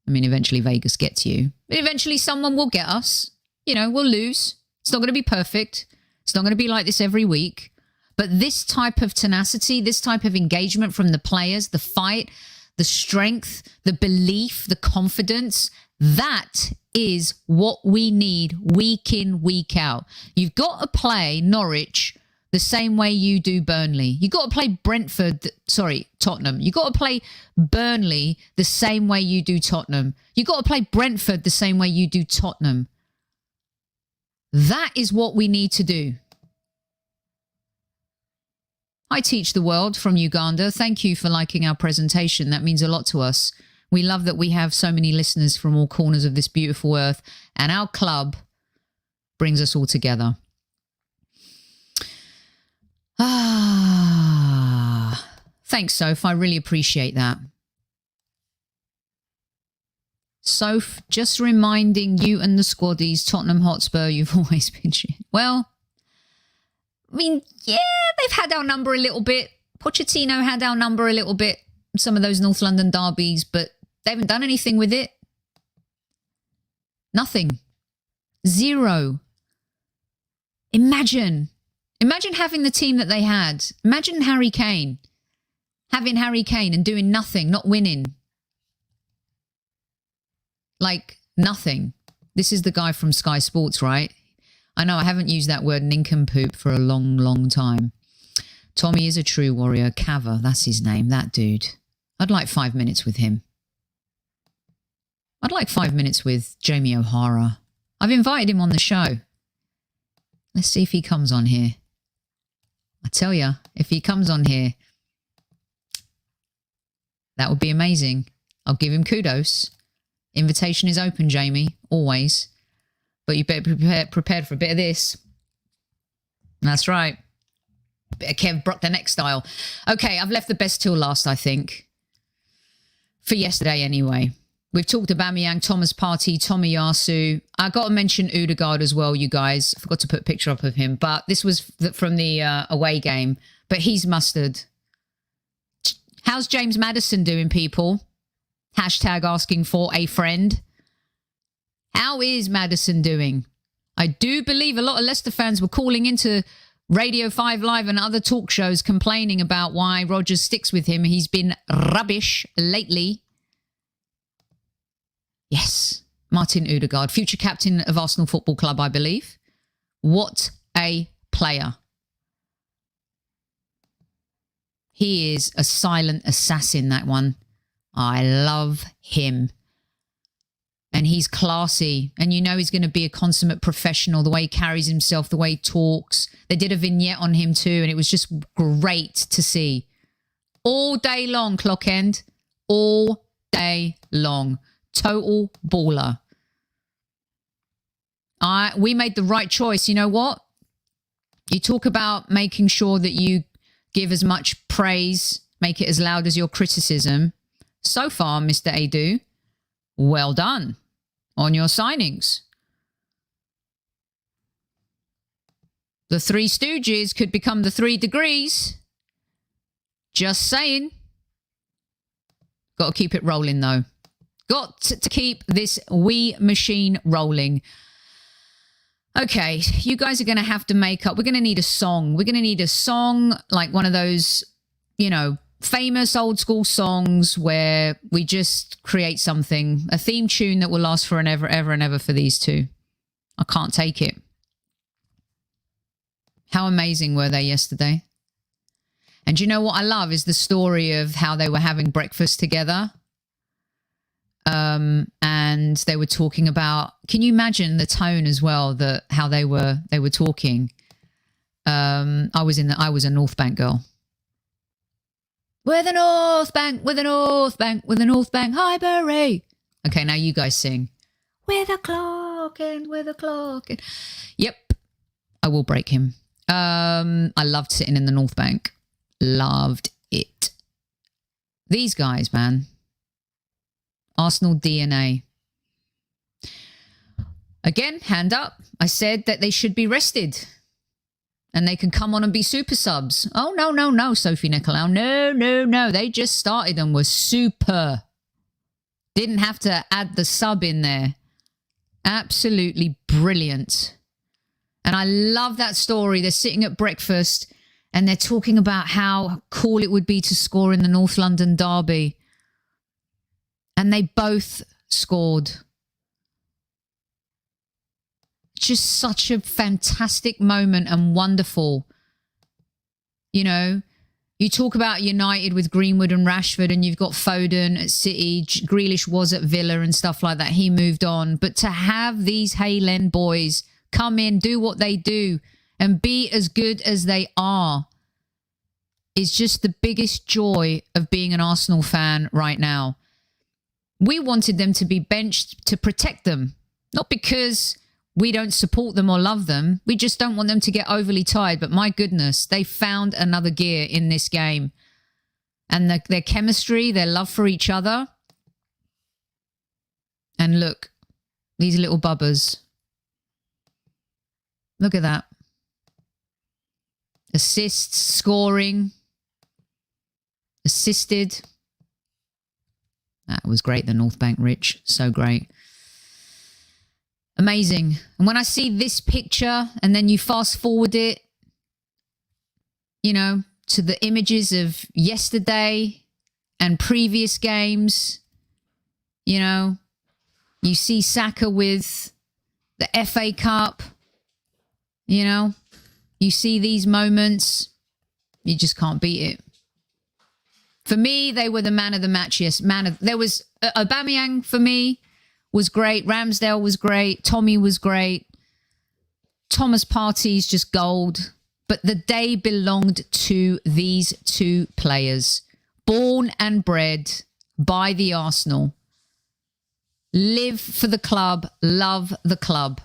I mean, eventually Vegas gets you. But eventually someone will get us. We'll lose. It's not going to be perfect. It's not going to be like this every week. But this type of tenacity, this type of engagement from the players, the fight, the strength, the belief, the confidence, that is what we need week in, week out. You've got to play Norwich the same way you do Burnley. You've got to play Tottenham. You've got to play Burnley the same way you do Tottenham. You've got to play Brentford the same way you do Tottenham. That is what we need to do. I teach the world from Uganda. Thank you for liking our presentation. That means a lot to us. We love that we have so many listeners from all corners of this beautiful earth, and our club brings us all together. Thanks, Soph. I really appreciate that. Soph, just reminding you and the squaddies, Tottenham Hotspur, you've always been shit. Well, I mean, yeah, they've had our number a little bit. Pochettino had our number a little bit. Some of those North London derbies, but they haven't done anything with it. Nothing. Zero. Imagine having the team that they had. Imagine Harry Kane. Having Harry Kane and doing nothing, not winning. Like, nothing. This is the guy from Sky Sports, right? I know I haven't used that word nincompoop for a long, long time. Tommy is a true warrior. Cava, that's his name, that dude. I'd like 5 minutes with him. I'd like 5 minutes with Jamie O'Hara. I've invited him on the show. Let's see if he comes on here. I tell you, if he comes on here, that would be amazing. I'll give him kudos. Invitation is open, Jamie, always. But you better be prepared for a bit of this. That's right. Bit of Kev Bruk the next style. Okay, I've left the best till last, I think. For yesterday, anyway. We've talked about Aubameyang, Thomas Partey, Tomiyasu. I got to mention Odegaard as well, you guys. I forgot to put a picture up of him. But this was from the away game. But he's mustard. How's James Maddison doing, people? Hashtag asking for a friend. How is Maddison doing? I do believe a lot of Leicester fans were calling into Radio 5 Live and other talk shows complaining about why Rodgers sticks with him. He's been rubbish lately. Yes, Martin Odegaard, future captain of Arsenal Football Club, I believe. What a player. He is a silent assassin, that one. I love him. And he's classy. And you know he's going to be a consummate professional, the way he carries himself, the way he talks. They did a vignette on him too, and it was just great to see. All day long, clock end. All day long. Total baller. We made the right choice. You know what? You talk about making sure that you give as much praise, make it as loud as your criticism. So far, Mr. Adu, well done on your signings. The Three Stooges could become the 3 Degrees. Just saying. Got to keep it rolling, though. Got to keep this wee machine rolling. Okay, you guys are going to have to make up. We're going to need a song. We're going to need a song, like one of those, you know, famous old school songs where we just create something, a theme tune that will last for ever and ever for these two. I can't take it. How amazing were they yesterday? And you know what I love is the story of how they were having breakfast together. And they were talking about, can you imagine the tone as well, that how they were talking? I was a North Bank girl. We're the North Bank, we're the North Bank, we're the North Bank, Highbury. Okay, now you guys sing. We're the clock and we're the clock. And... Yep, I will break him. I loved sitting in the North Bank. Loved it. These guys, man. Arsenal DNA. Again, hand up. I said that they should be rested. And they can come on and be super subs. Oh, no, Sophie Nicolau. No. They just started and were super. Didn't have to add the sub in there. Absolutely brilliant. And I love that story. They're sitting at breakfast and they're talking about how cool it would be to score in the North London derby. And they both scored. Just such a fantastic moment and wonderful. You know, you talk about United with Greenwood and Rashford, and you've got Foden at City, Grealish was at Villa and stuff like that. He moved on. But to have these Haylen boys come in, do what they do, and be as good as they are is just the biggest joy of being an Arsenal fan right now. We wanted them to be benched to protect them, not because we don't support them or love them. We just don't want them to get overly tired. But my goodness, they found another gear in this game. And their chemistry, their love for each other. And look, these little bubbers. Look at that. Assists, scoring. Assisted. That was great, the North Bank Rich. So great. Amazing. And when I see this picture and then you fast forward it, you know, to the images of yesterday and previous games, you know, you see Saka with the FA Cup, you know, you see these moments, you just can't beat it. For me, they were the man of the match. Yes, there was Aubameyang for me. Was great. Ramsdale was great. Tommy was great. Thomas Partey's just gold. But the day belonged to these two players. Born and bred by the Arsenal. Live for the club. Love the club.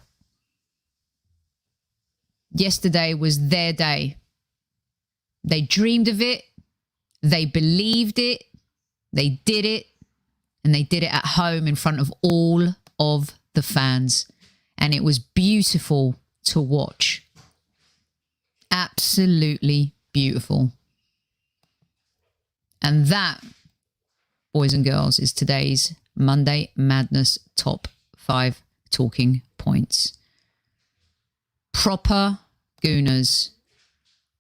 Yesterday was their day. They dreamed of it. They believed it. They did it. And they did it at home in front of all of the fans. And it was beautiful to watch. Absolutely beautiful. And that, boys and girls, is today's Monday Madness Top 5 Talking Points. Proper Gooners.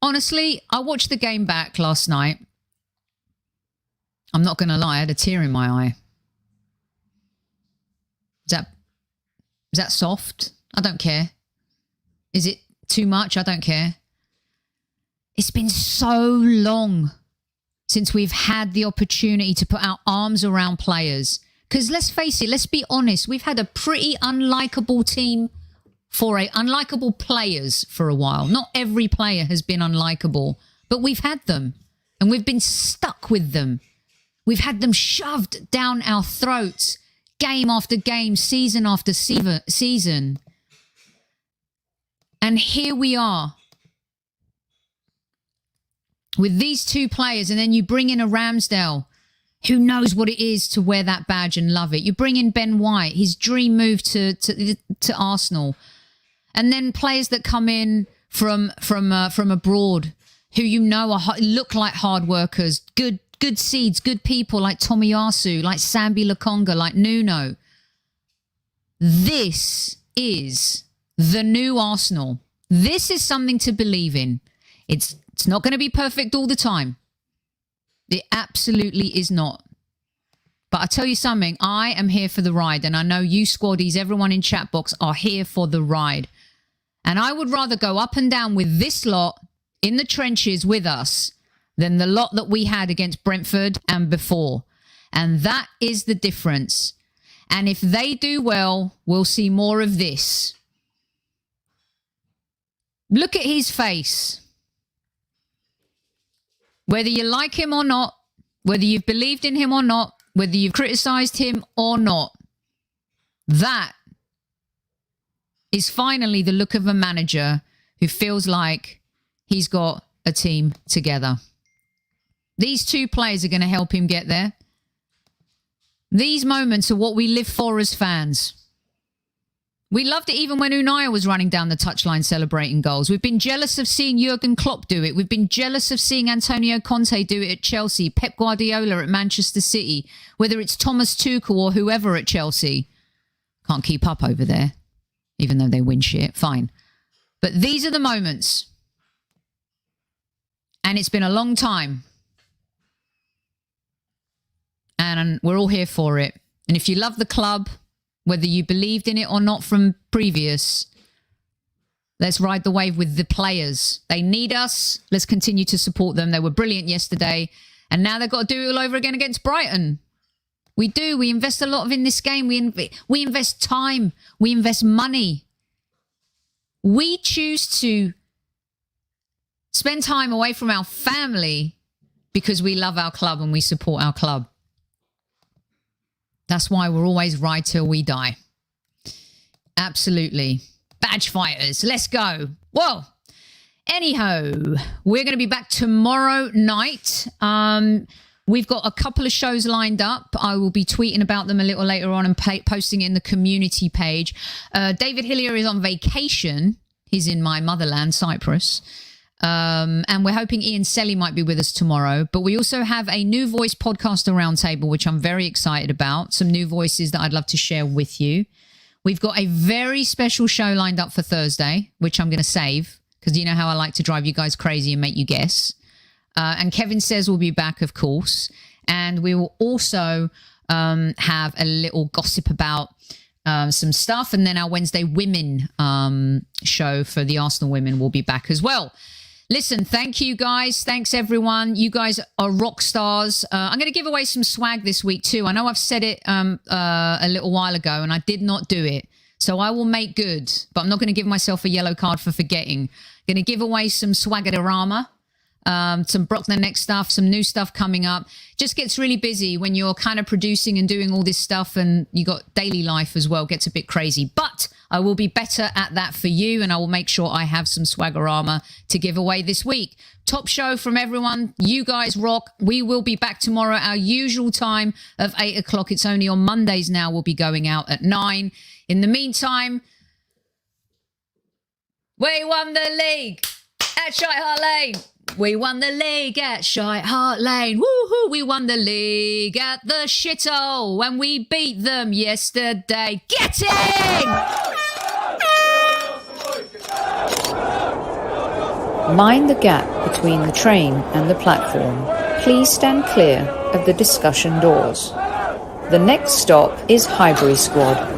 Honestly, I watched the game back last night. I'm not going to lie, I had a tear in my eye. Is that soft? I don't care. Is it too much? I don't care. It's been so long since we've had the opportunity to put our arms around players. Because let's face it, let's be honest, we've had a pretty unlikable team unlikable players for a while. Not every player has been unlikable, but we've had them and we've been stuck with them. We've had them shoved down our throats, game after game, season after season. And here we are with these two players, and then you bring in a Ramsdale who knows what it is to wear that badge and love it. You bring in Ben White, his dream move to Arsenal. And then players that come in from abroad who look like hard workers, good seeds, good people like Tomiyasu, like Sambi Lokonga, like Nuno. This is the new Arsenal. This is something to believe in. It's not going to be perfect all the time. It absolutely is not. But I tell you something, I am here for the ride. And I know you squaddies, everyone in chat box are here for the ride. And I would rather go up and down with this lot in the trenches with us than the lot that we had against Brentford and before. And that is the difference. And if they do well, we'll see more of this. Look at his face. Whether you like him or not, whether you've believed in him or not, whether you've criticised him or not, that is finally the look of a manager who feels like he's got a team together. These two players are going to help him get there. These moments are what we live for as fans. We loved it even when Unai was running down the touchline celebrating goals. We've been jealous of seeing Jurgen Klopp do it. We've been jealous of seeing Antonio Conte do it at Chelsea, Pep Guardiola at Manchester City, whether it's Thomas Tuchel or whoever at Chelsea. Can't keep up over there, even though they win shit. Fine. But these are the moments. And it's been a long time. And we're all here for it. And if you love the club, whether you believed in it or not from previous, let's ride the wave with the players. They need us. Let's continue to support them. They were brilliant yesterday. And now they've got to do it all over again against Brighton. We do. We invest a lot in this game. We invest time. We invest money. We choose to spend time away from our family because we love our club and we support our club. That's why we're always ride till we die. Absolutely. Badge fighters, let's go. Whoa. Anyhow, we're going to be back tomorrow night. We've got a couple of shows lined up. I will be tweeting about them a little later on and posting it in the community page. David Hillier is on vacation. He's in my motherland, Cyprus. And we're hoping Ian Selly might be with us tomorrow. But we also have a new voice podcaster roundtable, which I'm very excited about. Some new voices that I'd love to share with you. We've got a very special show lined up for Thursday, which I'm going to save because you know how I like to drive you guys crazy and make you guess. And Kevin Says will be back, of course. And we will also have a little gossip about some stuff. And then our Wednesday Women show for the Arsenal women will be back as well. Listen, thank you guys. Thanks, everyone. You guys are rock stars. I'm going to give away some swag this week, too. I know I've said it a little while ago, and I did not do it. So I will make good, but I'm not going to give myself a yellow card for forgetting. Going to give away some Swaggerama, some Brock the Next stuff, some new stuff coming up. Just gets really busy when you're kind of producing and doing all this stuff, and you got daily life as well. Gets a bit crazy, but I will be better at that for you, and I will make sure I have some Swaggerama to give away this week. Top show from everyone. You guys rock. We will be back tomorrow, our usual time of 8 o'clock. It's only on Mondays now. We'll be going out at 9. In the meantime, we won the league at Shite Hart Lane. We won the league at Shite Hart Lane. Woohoo! We won the league at the shithole when we beat them yesterday. Get in! Mind the gap between the train and the platform. Please stand clear of the discussion doors. The next stop is Highbury Squad.